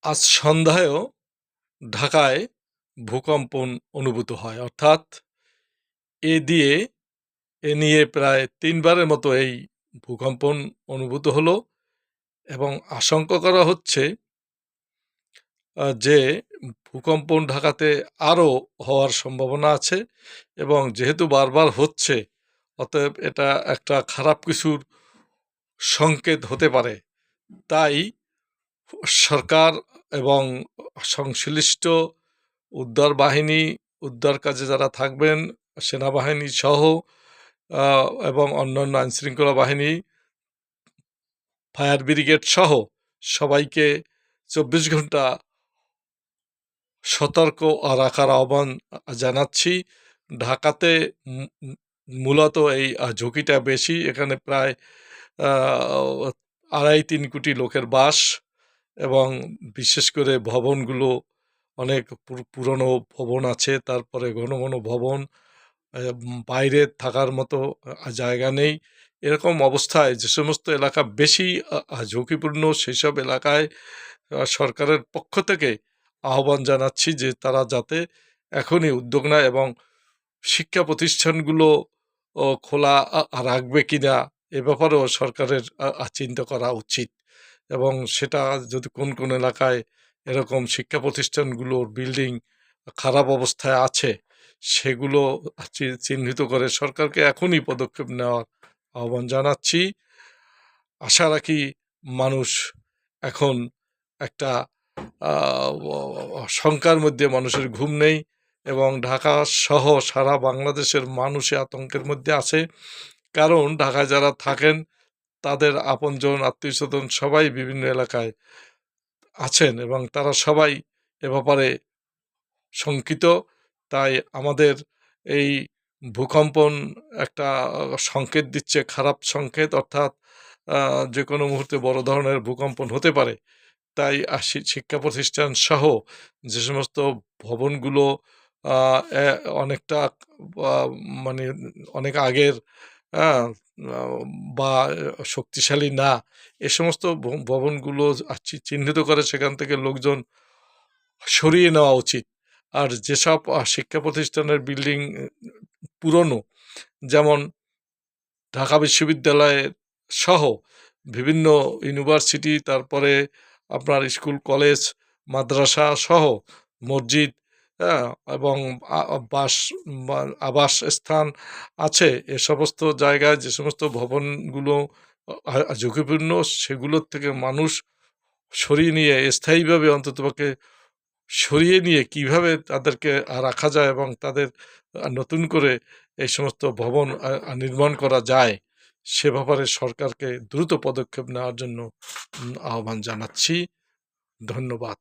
আজ সন্ধ্যায়ও ঢাকায় ভূকম্পন অনুভূত হয়, অর্থাৎ এ দিয়ে এ নিয়ে প্রায় ৩বারের মতো এই ভূকম্পন অনুভূত হলো এবং আশঙ্কা করা হচ্ছে যে ভূকম্পন ঢাকাতে আরও হওয়ার সম্ভাবনা আছে এবং যেহেতু বারবার হচ্ছে, অতএব এটা একটা খারাপ কিছুর সংকেত হতে পারে। তাই সরকার এবং সংশ্লিষ্ট উদ্ধার বাহিনী, উদ্ধার কাজে যারা থাকবেন, সেনাবাহিনী সহ এবং অন্যান্য আইনশৃঙ্খলা বাহিনী, ফায়ার ব্রিগেড সহ সবাইকে ২৪ ঘন্টা সতর্ক রাখার আহ্বান জানাচ্ছি। ঢাকাতে মূলত এই ঝুঁকিটা বেশি। এখানে প্রায় ২.৫-৩ কোটি লোকের বাস এবং বিশেষ করে ভবনগুলো অনেক পুরনো ভবন আছে, তারপরে ঘন ঘন ভবন, বাইরে থাকার মতো জায়গা নেই। এরকম অবস্থায় যে সমস্ত এলাকা বেশি ঝুঁকিপূর্ণ, সেসব এলাকায় সরকারের পক্ষ থেকে আহ্বান জানাচ্ছি যে তারা যাতে এখনই উদ্যোগ নেয় এবং শিক্ষা প্রতিষ্ঠানগুলো খোলা রাখবে কিনা এ ব্যাপারেও সরকারের চিন্তা করা উচিত। এবং সেটা যদি কোন কোন এলাকায় এরকম শিক্ষা প্রতিষ্ঠানগুলোর বিল্ডিং খারাপ অবস্থায় আছে, সেগুলো চিহ্নিত করে সরকারকে এখনই পদক্ষেপ নেওয়ার আহ্বান জানাচ্ছি। আশা রাখি মানুষ এখন একটা শঙ্কার মধ্যে, মানুষের ঘুম নেই এবং ঢাকা সহ সারা বাংলাদেশের মানুষই আতঙ্কের মধ্যে আছে। কারণ ঢাকায় যারা থাকেন তাদের আপনজন, আত্মীয়স্বজন সবাই বিভিন্ন এলাকায় আছেন এবং তারা সবাই এ ব্যাপারে শঙ্কিত। তাই আমাদের এই ভূকম্পন একটা সংকেত দিচ্ছে, খারাপ সংকেত, অর্থাৎ যে কোনো মুহূর্তে বড় ধরনের ভূকম্পন হতে পারে। তাই শিক্ষা প্রতিষ্ঠান সহ যে সমস্ত ভবনগুলো অনেকটা মানে অনেক আগের বা শক্তিশালী না, এ সমস্ত ভবনগুলো চিহ্নিত করে সেখান থেকে লোকজন সরিয়ে নেওয়া উচিত। আর যেসব শিক্ষা প্রতিষ্ঠানের বিল্ডিং পুরনো, যেমন ঢাকা বিশ্ববিদ্যালয়ের সহ বিভিন্ন ইউনিভার্সিটি, তারপরে আপনার স্কুল, কলেজ, মাদ্রাসা সহ মসজিদ, এবং আবাস স্থান আছে, এ সমস্ত জায়গায় যে সমস্ত ভবনগুলো ঝুঁকিপূর্ণ, সেগুলোর থেকে মানুষ সরিয়ে নিয়ে স্থায়ীভাবে অন্ততপক্ষে সরিয়ে নিয়ে কীভাবে তাদেরকে রাখা যায় এবং তাদের নতুন করে এই সমস্ত ভবন নির্মাণ করা যায়, সে ব্যাপারে সরকারকে দ্রুত পদক্ষেপ নেওয়ার জন্য আহ্বান জানাচ্ছি। ধন্যবাদ।